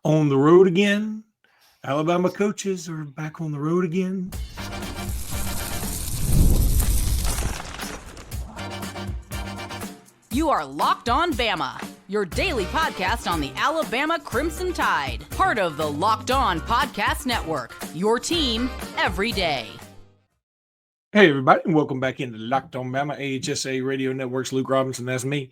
on the road again. Alabama coaches are back on the road again. You are Locked On Bama, your daily podcast on the Alabama Crimson Tide. Part of the Locked On Podcast Network, your team every day. Hey, everybody, and welcome back into Locked On Bama, AHSA Radio Network's Luke Robinson. That's me.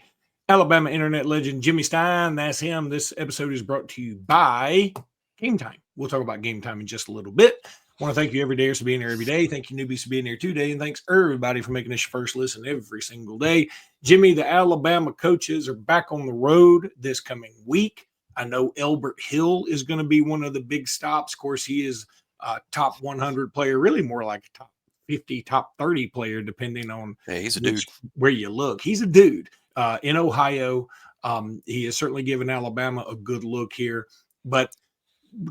Alabama internet legend Jimmy Stein. That's him. This episode is brought to you by GameTime. We'll talk about GameTime in just a little bit. I want to thank you everydayers for being here every day. Thank you newbies for being here today. And thanks everybody for making this your first listen every single day. Jimmy, the Alabama coaches are back on the road this coming week. I know Elbert Hill is going to be one of the big stops. Of course, he is a top 100 player, really more like a top 50, top 30 player, depending on he's a dude. Where you look. He's a dude in Ohio. He has certainly given Alabama a good look here. But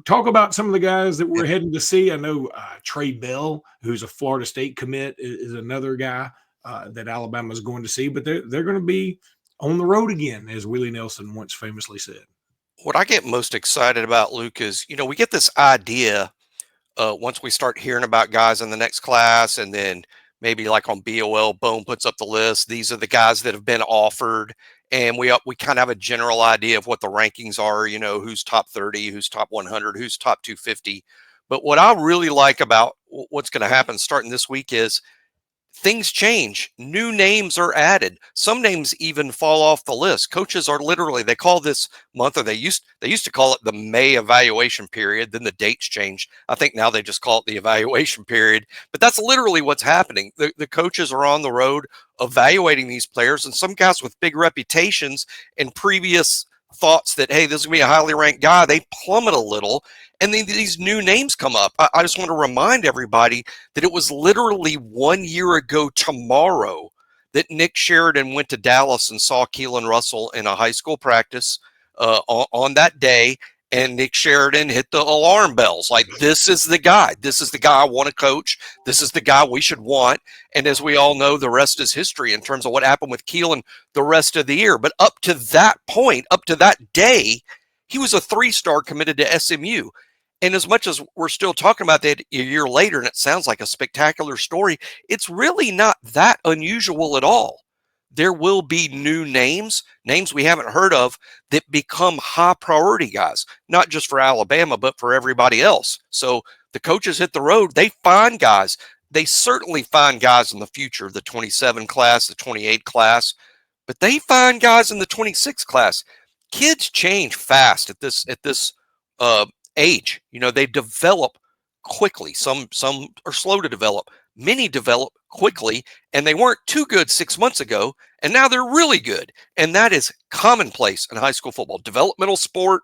talk about some of the guys that we're heading to see. I know Trey Bell, who's a Florida State commit, is another guy that Alabama is going to see. But they're going to be on the road again, as Willie Nelson once famously said. What I get most excited about, Luke, is, we get this idea once we start hearing about guys in the next class, and then maybe like on BOL, Bone puts up the list. These are the guys that have been offered. And we kind of have a general idea of what the rankings are, who's top 30, who's top 100, who's top 250. But what I really like about what's going to happen starting this week is things change. New names are added. Some names even fall off the list. Coaches are literally, they call this month, or they used to call it the May evaluation period. Then the dates changed. I think now they just call it the evaluation period. But that's literally what's happening. The coaches are on the road evaluating these players, and some guys with big reputations and previous thoughts that, hey, this is going to be a highly ranked guy, they plummet a little. And then these new names come up. I just want to remind everybody that it was literally 1 year ago tomorrow that Nick Sheridan went to Dallas and saw Keelan Russell in a high school practice on that day. And Nick Sheridan hit the alarm bells. Like, this is the guy. This is the guy I want to coach. This is the guy we should want. And as we all know, the rest is history in terms of what happened with Keelan the rest of the year. But up to that point, up to that day, he was a 3-star committed to SMU. And as much as we're still talking about that a year later, and it sounds like a spectacular story, it's really not that unusual at all. There will be new names we haven't heard of, that become high priority guys, not just for Alabama, but for everybody else. So the coaches hit the road, they find guys. They certainly find guys in the future, the 27 class, the 28 class, but they find guys in the 26 class. Kids change fast at this age. They develop quickly. Some are slow to develop. Many develop quickly, and they weren't too good 6 months ago, and now they're really good. And that is commonplace in high school football. Developmental sport,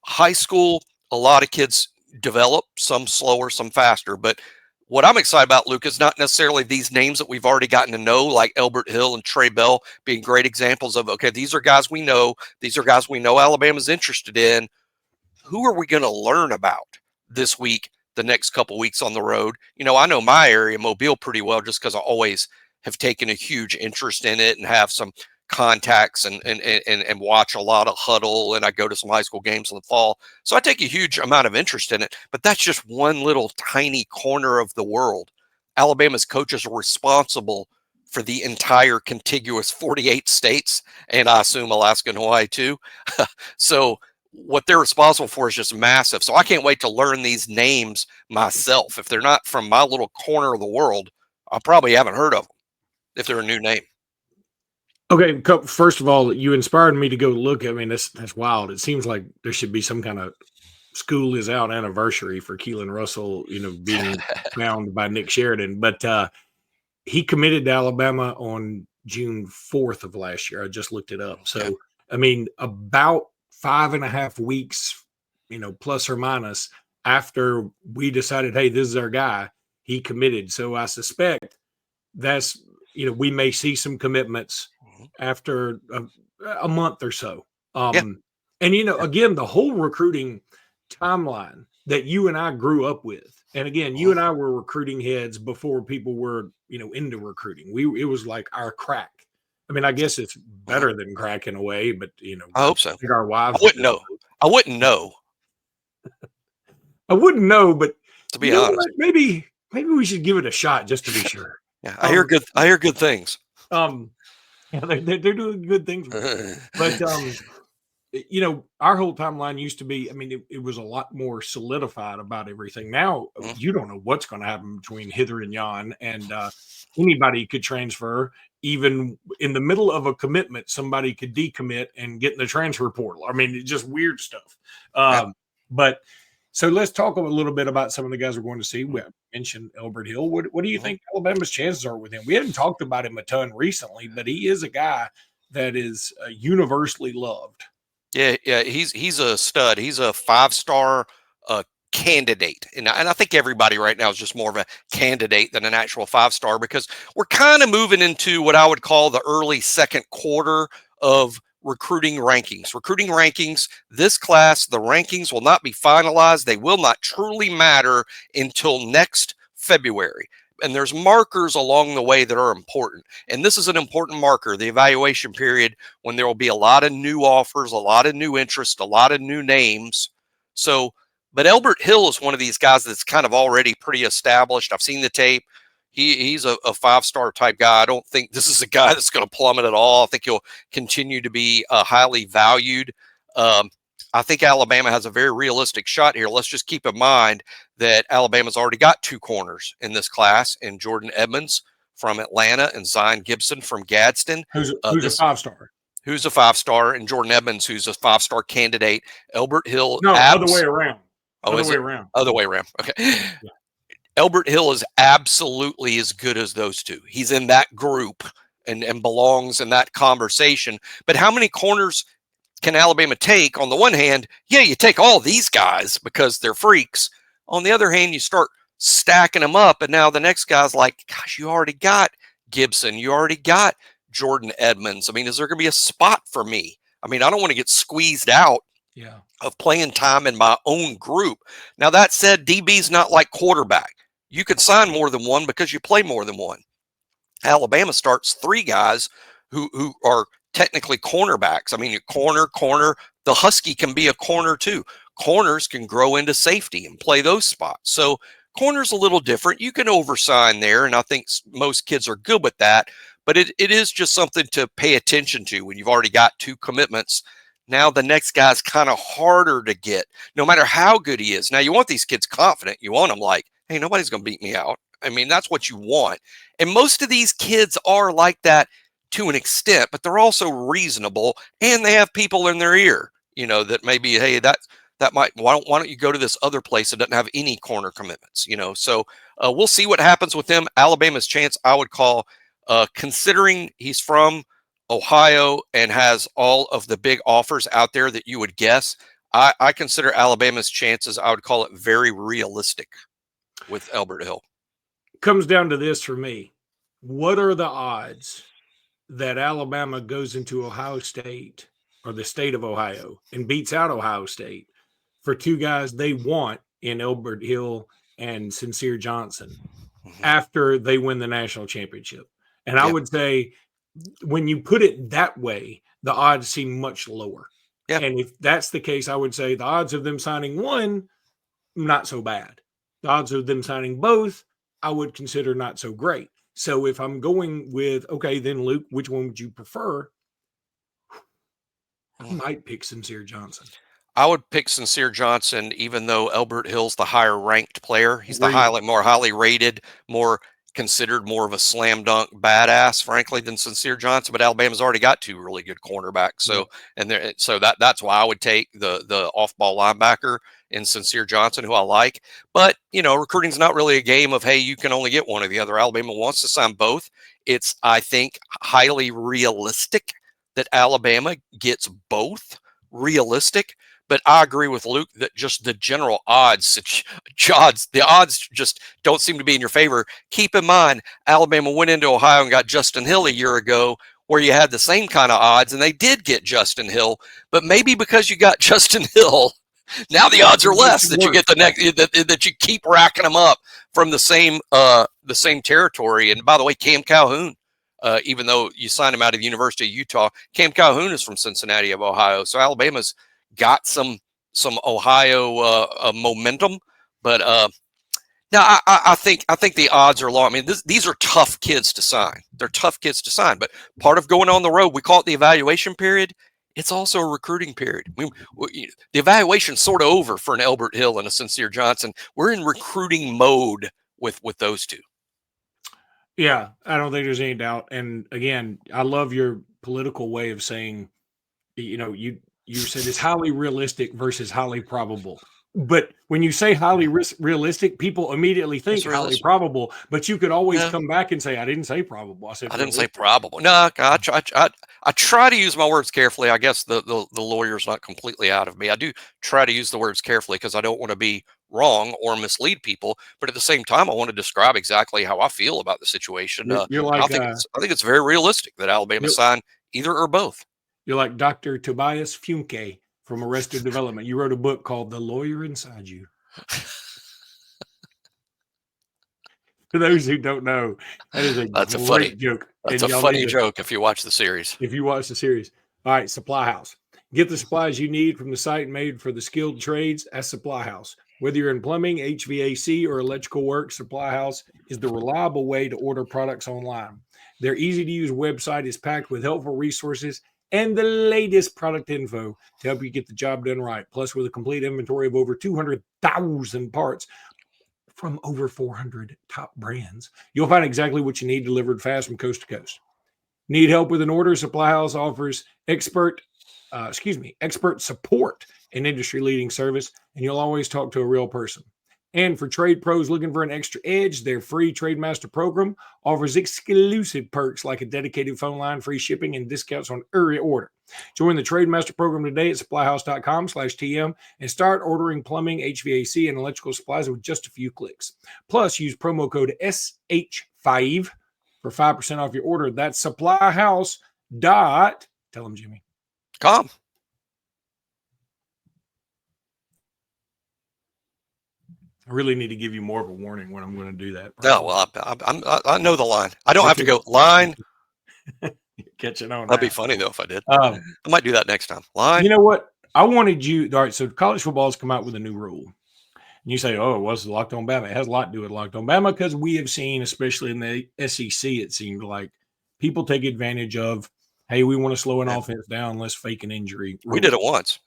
high school, a lot of kids develop, some slower, some faster. But what I'm excited about, Luke, is not necessarily these names that we've already gotten to know, like Elbert Hill and Trey Bell being great examples of, okay, these are guys we know. These are guys we know Alabama's interested in. Who are we going to learn about this week, the next couple weeks on the road? I know my area, Mobile, pretty well, just because I always have taken a huge interest in it and have some contacts and watch a lot of huddle, and I go to some high school games in the fall. So I take a huge amount of interest in it, but that's just one little tiny corner of the world. Alabama's coaches are responsible for the entire contiguous 48 states, and I assume Alaska and Hawaii too. So what they're responsible for is just massive. So I can't wait to learn these names myself. If they're not from my little corner of the world, I probably haven't heard of them if they're a new name. Okay, first of all, you inspired me to go look. I mean, that's wild. It seems like there should be some kind of school is out anniversary for Keelan Russell, being found by Nick Sheridan. But he committed to Alabama on June 4th of last year. I just looked it up. So, I mean, about 5.5 weeks, plus or minus, after we decided, hey, this is our guy, he committed. So I suspect that's, we may see some commitments after a month or so. And, again, the whole recruiting timeline that you and I grew up with. And again, you and I were recruiting heads before people were, into recruiting. It was like our crack. I mean, I guess it's better than crack in a way, but I hope so. Our wives. I wouldn't know. I wouldn't know, but To you be know honest. what? Maybe we should give it a shot just to be sure. Yeah, Um, I hear good things. um, yeah, they're doing good things with it. But you know, our whole timeline used to be, I mean, it was a lot more solidified about everything. Now Mhm. you don't know what's going to happen between hither and yon, and anybody could transfer. Even in the middle of a commitment, somebody could decommit and get in the transfer portal. I mean, it's just weird stuff. Yeah. But so let's talk a little bit about some of the guys we're going to see. We mentioned Elbert Hill. What do you Mhm. think Alabama's chances are with him? We haven't talked about him a ton recently, but he is a guy that is universally loved. Yeah, he's a stud. He's a 5-star candidate, and I think everybody right now is just more of a candidate than an actual 5-star because we're kind of moving into what I would call the early second quarter of recruiting rankings. Recruiting rankings. This class, the rankings will not be finalized. They will not truly matter until next February. And there's markers along the way that are important. And this is an important marker, the evaluation period, when there will be a lot of new offers, a lot of new interest, a lot of new names. So, but Elbert Hill is one of these guys that's kind of already pretty established. I've seen the tape. He's a 5-star type guy. I don't think this is a guy that's going to plummet at all. I think he'll continue to be highly valued. Um, I think Alabama has a very realistic shot here. Let's just keep in mind that Alabama's already got 2 corners in this class, in Jordan Edmonds from Atlanta and Zion Gibson from Gadsden. Who's a This 5-star? who's a 5-star, and Jordan Edmonds, who's a 5-star candidate. Elbert Hill, No, other way around. oh, Other is way it around. other way around? Okay. Yeah. Elbert Hill is absolutely as good as those two. He's in that group and belongs in that conversation. But how many corners can Alabama take? On the one hand, yeah, you take all these guys because they're freaks. On the other hand, you start stacking them up, and now the next guy's like, gosh, you already got Gibson. You already got Jordan Edmonds. I mean, is there going to be a spot for me? I mean, I don't want to get squeezed out Yeah. of playing time in my own group. Now, that said, DB's not like quarterback. You can sign more than one because you play more than one. Alabama starts 3 guys who are technically cornerbacks. I mean, you corner. The Husky can be a corner too. Corners can grow into safety and play those spots. So corner's a little different. You can oversign there, and I think most kids are good with that. But it is just something to pay attention to when you've already got 2 commitments. Now the next guy's kind of harder to get, no matter how good he is. Now you want these kids confident. You want them like, hey, nobody's going to beat me out. I mean, that's what you want. And most of these kids are like that to an extent, but they're also reasonable, and they have people in their ear, that maybe, hey, that might, why don't you go to this other place that doesn't have any corner commitments, So we'll see what happens with him. Alabama's chance, I would call, considering he's from Ohio and has all of the big offers out there that you would guess, I consider Alabama's chances, I would call it very realistic with Elbert Hill. Comes down to this for me. What are the odds that Alabama goes into Ohio State or the state of Ohio and beats out Ohio State for 2 guys they want in Elbert Hill and Cincere Johnson after they win the national championship? And I Yeah. would say when you put it that way, the odds seem much lower. Yeah. And if that's the case, I would say the odds of them signing one, not so bad. The odds of them signing both, I would consider not so great. So if I'm going with, okay, then Luke, which one would you prefer? I might pick Cincere Johnson. I would pick Sincere Johnson, even though Elbert Hill's the higher ranked player. He's the Agreed. more highly rated, more considered more of a slam dunk badass, frankly, than Sincere Johnson. But Alabama's already got 2 really good cornerbacks. So that's why I would take the off ball linebacker in Sincere Johnson, who I like. But recruiting's not really a game of, hey, you can only get one or the other. Alabama wants to sign both. It's, I think, highly realistic that Alabama gets both. Realistic. But I agree with Luke that just the general odds, the odds just don't seem to be in your favor. Keep in mind, Alabama went into Ohio and got Justin Hill a year ago, where you had the same kind of odds, and they did get Justin Hill. But maybe because you got Justin Hill, now the odds are less that you get the next, that you keep racking them up from the same territory. And by the way, Cam Calhoun, even though you signed him out of the University of Utah, Cam Calhoun is from Cincinnati of Ohio. So Alabama's got some some Ohio momentum, but no, I think the odds are low. I mean, these are tough kids to sign. They're tough kids to sign. But part of going on the road, we call it the evaluation period. It's also a recruiting period. The evaluation's sort of over for an Elbert Hill and a Cincere Johnson. We're in recruiting mode with those two. Yeah, I don't think there's any doubt. And again, I love your political way of saying, you said it's highly realistic versus highly probable. But when you say highly realistic, people immediately think highly probable. But you could always come back and say, I didn't say probable. I didn't say probable. No, I try to use my words carefully. I guess the lawyer's not completely out of me. I do try to use the words carefully because I don't want to be wrong or mislead people. But at the same time, I want to describe exactly how I feel about the situation. You're like, I think it's very realistic that Alabama signed either or both. You're like Dr. Tobias Funke from Arrested Development. You wrote a book called The Lawyer Inside You. For those who don't know, that's a great joke. That's a funny joke if you watch the series. If you watch the series. All right, SupplyHouse. Get the supplies you need from the site made for the skilled trades at SupplyHouse. Whether you're in plumbing, HVAC, or electrical work, SupplyHouse is the reliable way to order products online. Their easy-to-use website is packed with helpful resources and the latest product info to help you get the job done right. Plus, with a complete inventory of over 200,000 parts from over 400 top brands, you'll find exactly what you need delivered fast from coast to coast. Need help with an order? SupplyHouse offers expert support and industry-leading service, and you'll always talk to a real person. And for trade pros looking for an extra edge, their free Trade Master program offers exclusive perks like a dedicated phone line, free shipping, and discounts on every order. Join the Trade Master program today at supplyhouse.com/TM and start ordering plumbing, HVAC, and electrical supplies with just a few clicks. Plus, use promo code SH5 for 5% off your order. That's supplyhouse. Tell them, Jimmy. Com. I really need to give you more of a warning when I'm going to do that. No, well, I know the line. I don't have to go line. Catching on. That'd be funny though if I did. I might do that next time. Line. You know what? I wanted you. All right. So college football has come out with a new rule. And you say, "Oh, what's Locked On Bama?" It has a lot to do with Locked On Bama because we have seen, especially in the SEC, it seemed like people take advantage of, "Hey, we want to slow an offense down. Let's fake an injury." We did it once.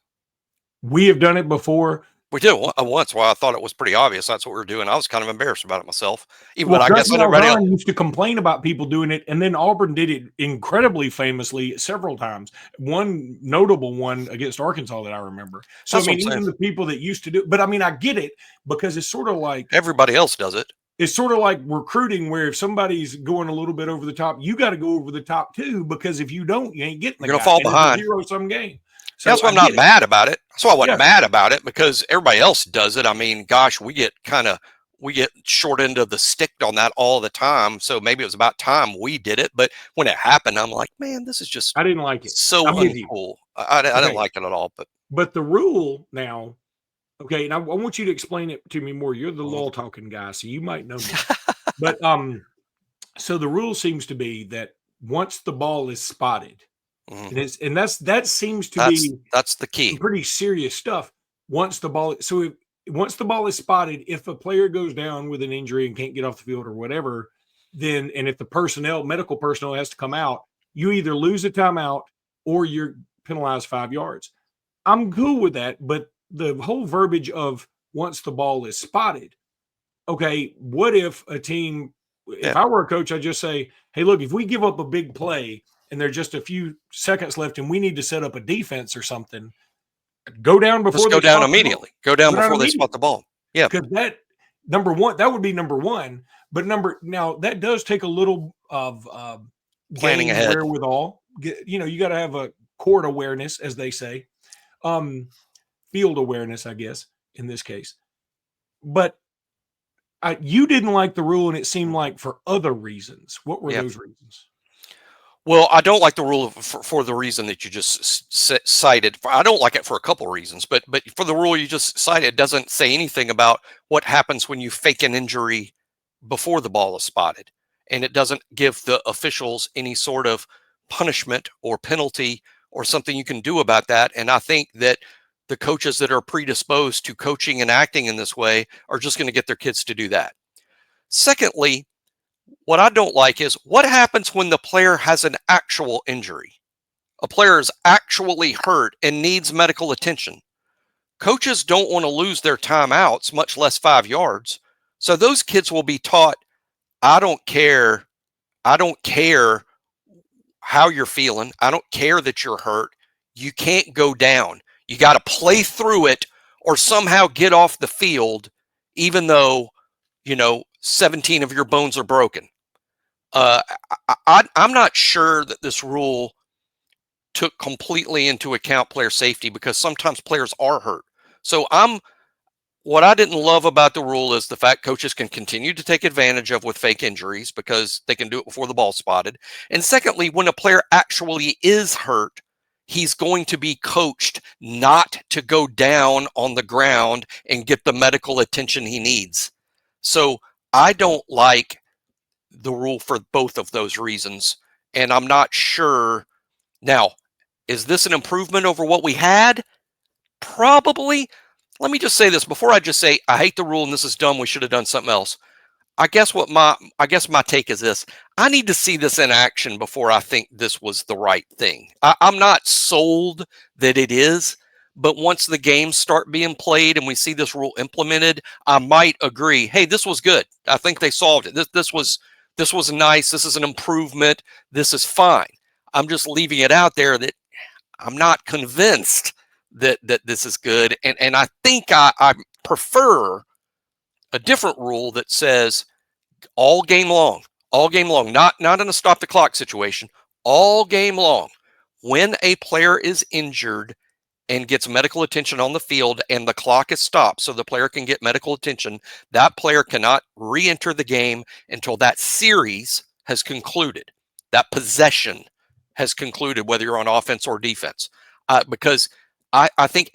We have done it before. We did it once. Well, I thought it was pretty obvious. That's what we were doing. I was kind of embarrassed about it myself. But I guess everybody else used to complain about people doing it, and then Auburn did it incredibly famously several times. One notable one against Arkansas that I remember. So I mean, even the people that used to do it, but I mean, I get it because it's sort of like everybody else does it. It's sort of like recruiting, where if somebody's going a little bit over the top, you got to go over the top too, because if you don't, you ain't getting the You're gonna fall behind. Zero-sum game. So that's why I'm not mad about it. That's why I wasn't mad about it, because everybody else does it. I mean, gosh, we get short end of the stick on that all the time. So maybe it was about time we did it. But when it happened, I'm like, man, this is just I didn't like it. So uncool. I didn't like it at all. But the rule now, okay, now I want you to explain it to me more. You're the law talking guy, so you might know me. But so the rule seems to be that once the ball is spotted. And that seems to be that's the key. Pretty serious stuff. Once the ball is spotted, if a player goes down with an injury and can't get off the field or whatever, then and if the medical personnel has to come out, you either lose a timeout or you're penalized 5 yards. I'm cool with that, but the whole verbiage of once the ball is spotted, okay, what if a team? If I were a coach, I'd just say, hey, look, if we give up a big play and there's just a few seconds left and we need to set up a defense or something, go down before Just go down immediately. Go down before they spot the ball. Yeah. Because that would be number one. But now that does take a little of planning ahead, wherewithal. You got to have a court awareness, as they say, field awareness, I guess, in this case. But you didn't like the rule, and it seemed like for other reasons. What were those reasons? Well, I don't like the rule for the reason that you just cited. I don't like it for a couple of reasons, but for the rule you just cited, it doesn't say anything about what happens when you fake an injury before the ball is spotted. And it doesn't give the officials any sort of punishment or penalty or something you can do about that. And I think that the coaches that are predisposed to coaching and acting in this way are just going to get their kids to do that. Secondly, what I don't like is what happens when the player has an actual injury. A player is actually hurt and needs medical attention. Coaches don't want to lose their timeouts, much less 5 yards. So those kids will be taught, I don't care how you're feeling. I don't care that you're hurt. You can't go down. You got to play through it or somehow get off the field, even though, 17 of your bones are broken. I'm not sure that this rule took completely into account player safety because sometimes players are hurt. So what I didn't love about the rule is the fact coaches can continue to take advantage of with fake injuries because they can do it before the ball's spotted. And secondly, when a player actually is hurt, he's going to be coached not to go down on the ground and get the medical attention he needs. So I don't like the rule for both of those reasons. And I'm not sure. Now, is this an improvement over what we had? Probably. Let me just say this before I just say, I hate the rule and this is dumb. We should have done something else. I guess my take is this. I need to see this in action before I think this was the right thing. I'm not sold that it is, but once the games start being played and we see this rule implemented, I might agree. Hey, this was good. I think they solved it. This was nice. This is an improvement. This is fine. I'm just leaving it out there that I'm not convinced that this is good. And I think I prefer a different rule that says all game long, not in a stop the clock situation, all game long, when a player is injured and gets medical attention on the field and the clock is stopped so the player can get medical attention, that player cannot re-enter the game until that series has concluded, that possession has concluded, whether you're on offense or defense. Because I think,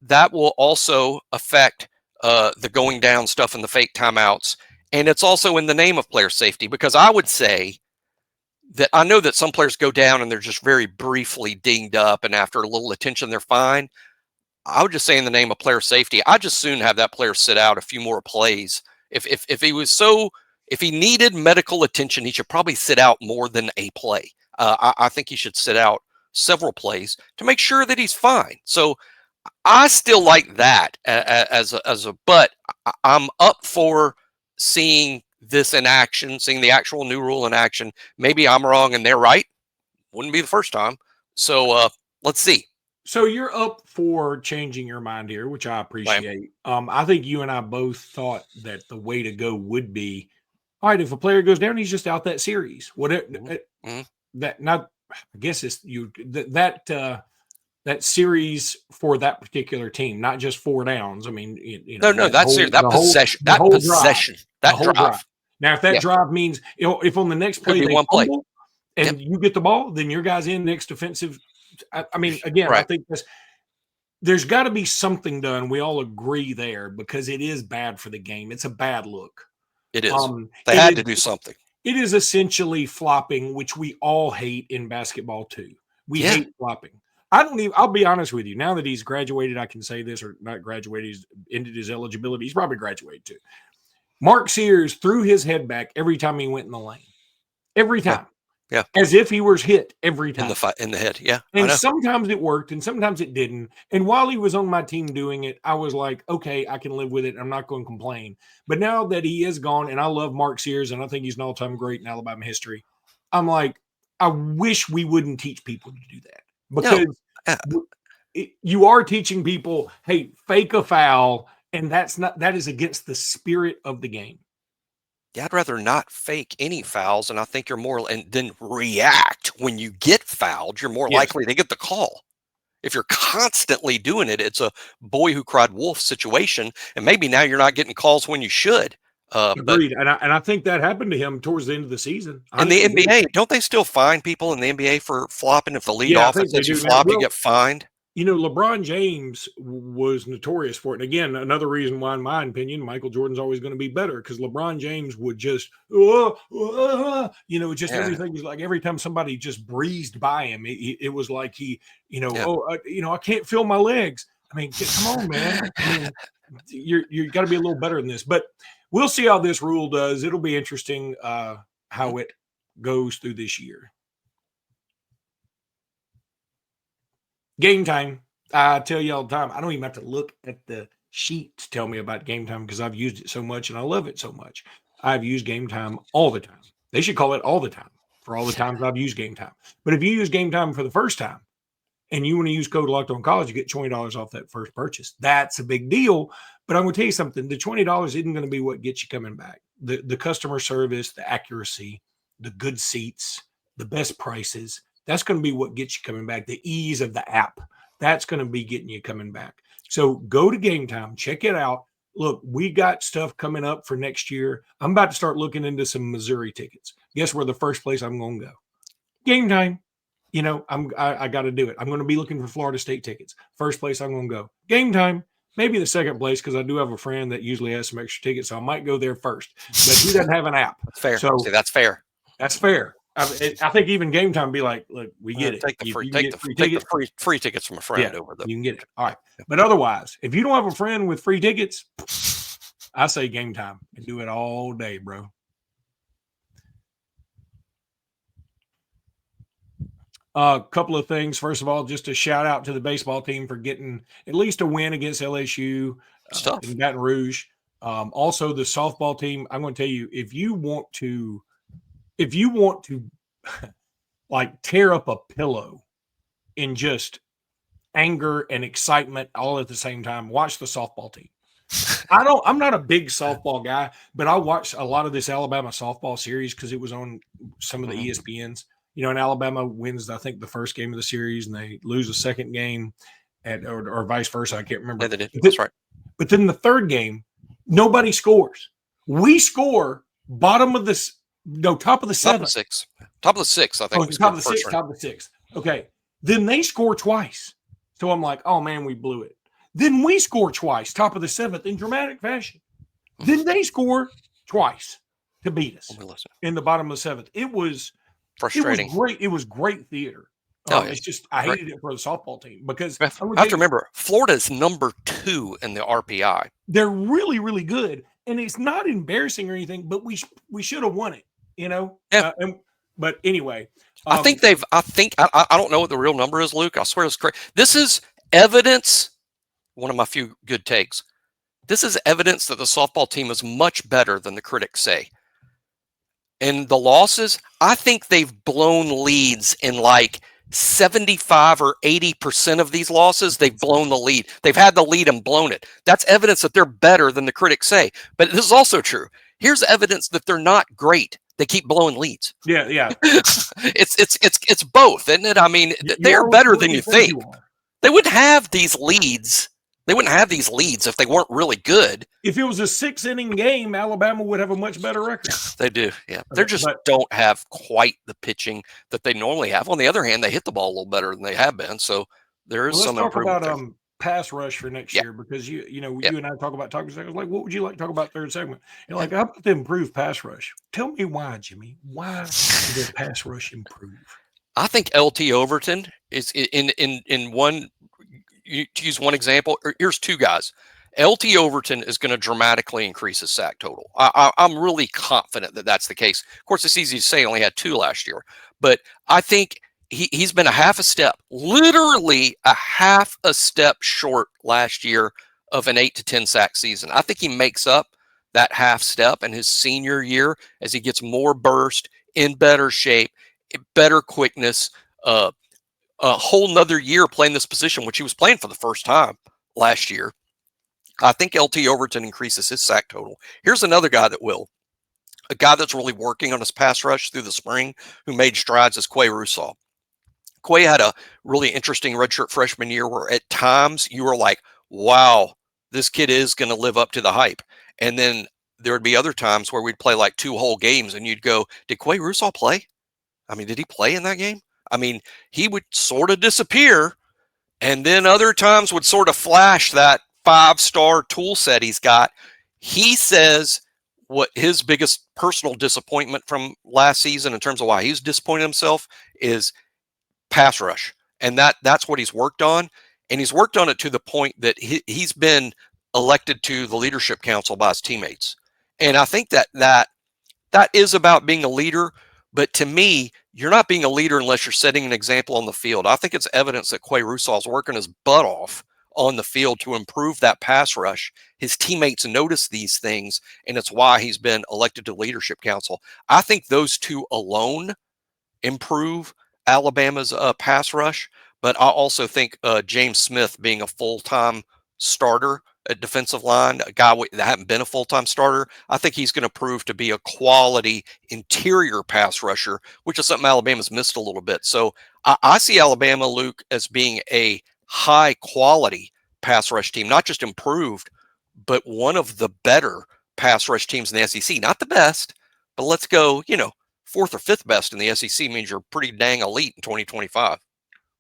that will also affect the going down stuff and the fake timeouts. And it's also in the name of player safety, because I would say that I know that some players go down and they're just very briefly dinged up, and after a little attention, they're fine. I would just say in the name of player safety, I'd just soon have that player sit out a few more plays. If he needed medical attention, he should probably sit out more than a play. I think he should sit out several plays to make sure that he's fine. So I still like that but I'm up for seeing this in action, seeing the actual new rule in action. Maybe I'm wrong and they're right. Wouldn't be the first time. So let's see. So you're up for changing your mind here, which I appreciate. I think you and I both thought that the way to go would be, all right, if a player goes down, he's just out that series. I guess it's that series for that particular team, not just 4 downs. I mean, that possession, that drive. Now, if that drive means, if on the next play they fumble and you get the ball, then your guy's in next defensive. I mean, again, right. I think there's got to be something done. We all agree there, because it is bad for the game. It's a bad look. It is. They had to do something. It is essentially flopping, which we all hate in basketball too. We hate flopping. I'll be honest with you. Now that he's graduated, I can say this, or not graduated, he's ended his eligibility. He's probably graduated too. Mark Sears threw his head back every time he went in the lane. Every time. Yeah. As if he was hit every time. In the head. Yeah. And sometimes it worked and sometimes it didn't. And while he was on my team doing it, I was like, okay, I can live with it. I'm not going to complain. But now that he is gone, and I love Mark Sears, and I think he's an all-time great in Alabama history, I'm like, I wish we wouldn't teach people to do that. Because you are teaching people, hey, fake a foul, and that is against the spirit of the game. Yeah, I'd rather not fake any fouls, and I think you're more and then react when you get fouled. You're more likely to get the call. If you're constantly doing it, it's a boy who cried wolf situation, and maybe now you're not getting calls when you should. Agreed, and I think that happened to him towards the end of the season. In the NBA, don't they still fine people in the NBA for flopping? If the lead offense lets you flop, you get fined. LeBron James was notorious for it. And again, another reason why, in my opinion, Michael Jordan's always going to be better, because LeBron James would just, just everything was like every time somebody just breezed by him, it was like he, I can't feel my legs. I mean, come on, man. I mean, you got to be a little better than this. But we'll see how this rule does. It'll be interesting how it goes through this year. Game time. I tell you all the time, I don't even have to look at the sheet to tell me about Game Time, because I've used it so much and I love it so much. I've used Game Time all the time. They should call it all the time for all the times I've used Game Time. But if you use Game Time for the first time and you want to use code Locked On College, you get $20 off that first purchase. That's a big deal. But I'm going to tell you something. The $20 isn't going to be what gets you coming back. The customer service, the accuracy, the good seats, the best prices, that's going to be what gets you coming back. The ease of the app, that's going to be getting you coming back. So go to Game Time, check it out. Look, we got stuff coming up for next year. I'm about to start looking into some Missouri tickets. Guess where the first place I'm going to go? Game Time. I got to do it. I'm going to be looking for Florida State tickets. First place I'm going to go. Game Time. Maybe the second place, because I do have a friend that usually has some extra tickets, so I might go there first. But he doesn't have an app. That's fair. So that's fair. That's fair. I think even Game Time be like, look, we get it. Take the free tickets from a friend over there. You can get it. All right. But otherwise, if you don't have a friend with free tickets, I say Game Time and do it all day, bro. A couple of things. First of all, just a shout out to the baseball team for getting at least a win against LSU in Baton Rouge. Also, the softball team, I'm going to tell you, if you want to like tear up a pillow in just anger and excitement all at the same time, watch the softball team. I'm not a big softball guy, but I watched a lot of this Alabama softball series because it was on some of the ESPNs. And Alabama wins, I think, the first game of the series, and they lose the second game or vice versa. I can't remember. Yeah, they did. That's right. But then the third game, nobody scores. We score top of the seventh. Top of the sixth, I think. Top of the sixth. Okay. Then they score twice. So I'm like, oh, man, we blew it. Then we score twice, top of the seventh, in dramatic fashion. Then they score twice to beat us in the bottom of the seventh. It was frustrating. It was great theater. It's just I hated it for the softball team because I have to remember Florida's number 2 in the RPI. They're really, really good, and it's not embarrassing or anything. But we should have won it, Yeah. But anyway, I don't know what the real number is, Luke. I swear it's correct. This is evidence. One of my few good takes. This is evidence that the softball team is much better than the critics say. And the losses, I think they've blown leads in like 75 or 80% of these losses. They've blown the lead. They've had the lead and blown it. That's evidence that they're better than the critics say. But this is also true. Here's evidence that they're not great. They keep blowing leads. Yeah. It's both, isn't it? I mean, they're better than you think. They wouldn't have these leads. They wouldn't have these leads if they weren't really good. If it was a 6-inning game, Alabama would have a much better record. They do, yeah. They don't have quite the pitching that they normally have. On the other hand, they hit the ball a little better than they have been. So there is some improvement. Let's talk about pass rush for next year, because you and I talk about talking seconds. Like, what would you like to talk about third segment? You're like, how about the improved pass rush? Tell me why, Jimmy. Why did the pass rush improve? I think LT Overton is in one. To use one example, here's two guys. LT Overton is going to dramatically increase his sack total. I'm really confident that that's the case. Of course, it's easy to say. He only had 2 last year, but I think he's been a half a step, literally a half a step short last year of an 8 to 10 sack season. I think he makes up that half step in his senior year as he gets more burst, in better shape, better quickness, a whole nother year playing this position, which he was playing for the first time last year. I think LT Overton increases his sack total. Here's another guy that will. A guy that's really working on his pass rush through the spring, who made strides, is Quay Russaw. Quay had a really interesting redshirt freshman year where at times you were like, wow, this kid is going to live up to the hype. And then there would be other times where we'd play like 2 whole games and you'd go, did Quay Russaw play? I mean, did he play in that game? I mean, he would sort of disappear, and then other times would sort of flash that 5-star tool set he's got. He says what his biggest personal disappointment from last season in terms of why he's disappointed himself is pass rush. And that's what he's worked on. And he's worked on it to the point that he's been elected to the leadership council by his teammates. And I think that is about being a leader. But to me, you're not being a leader unless you're setting an example on the field. I think it's evidence that Quay Russal's working his butt off on the field to improve that pass rush. His teammates notice these things, and it's why he's been elected to leadership council. I think those two alone improve Alabama's pass rush, but I also think James Smith being a full-time starter at defensive line, a guy that hadn't been a full-time starter, I think he's going to prove to be a quality interior pass rusher, which is something Alabama's missed a little bit. So I see Alabama, Luke, as being a high-quality pass rush team, not just improved, but one of the better pass rush teams in the SEC. Not the best, but let's go, 4th or 5th best in the SEC means you're pretty dang elite in 2025.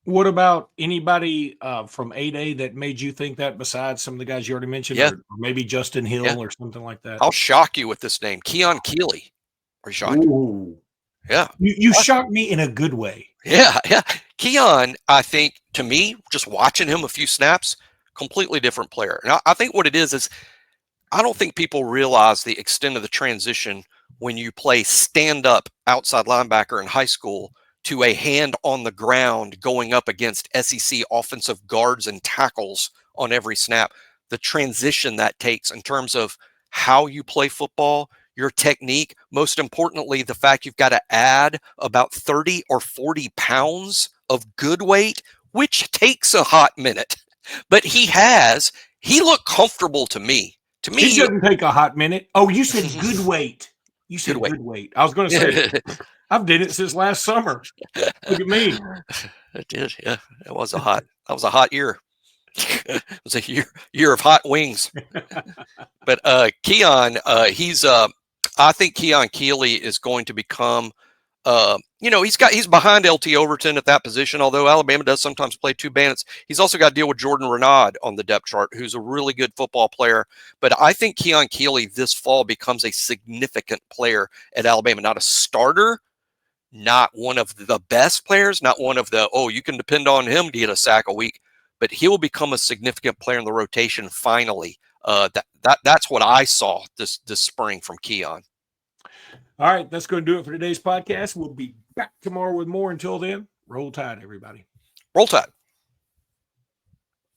What about anybody from 8A that made you think that besides some of the guys you already mentioned, Yeah. or maybe Justin Hill or something like that? I'll shock you with this name, Keon Keely. Are you shocked? Ooh. Yeah. You shocked me in a good way. Yeah. Keon, I think, to me, just watching him a few snaps, completely different player. And I think what it is I don't think people realize the extent of the transition when you play stand-up outside linebacker in high school to a hand on the ground going up against SEC offensive guards and tackles on every snap. The transition that takes in terms of how you play football, your technique, most importantly, the fact you've got to add about 30 or 40 pounds of good weight, which takes a hot minute. But he looked comfortable to me. To me, It doesn't take a hot minute. Oh, you said good weight. You said Good good weight. I was going to say, I've did it since last summer. Look at me. It did, yeah. That was a hot year. It was a year of hot wings. But Keon, I think Keon Keely is going to become he's behind LT Overton at that position, although Alabama does sometimes play two bandits. He's also got to deal with Jordan Renaud on the depth chart, who's a really good football player. But I think Keon Keely this fall becomes a significant player at Alabama, not a starter, not one of the best players, not one of the, you can depend on him to get a sack a week, but he'll become a significant player in the rotation finally. That's what I saw this spring from Keon. All right, that's going to do it for today's podcast. We'll be back tomorrow with more. Until then, roll tide, everybody. Roll tide.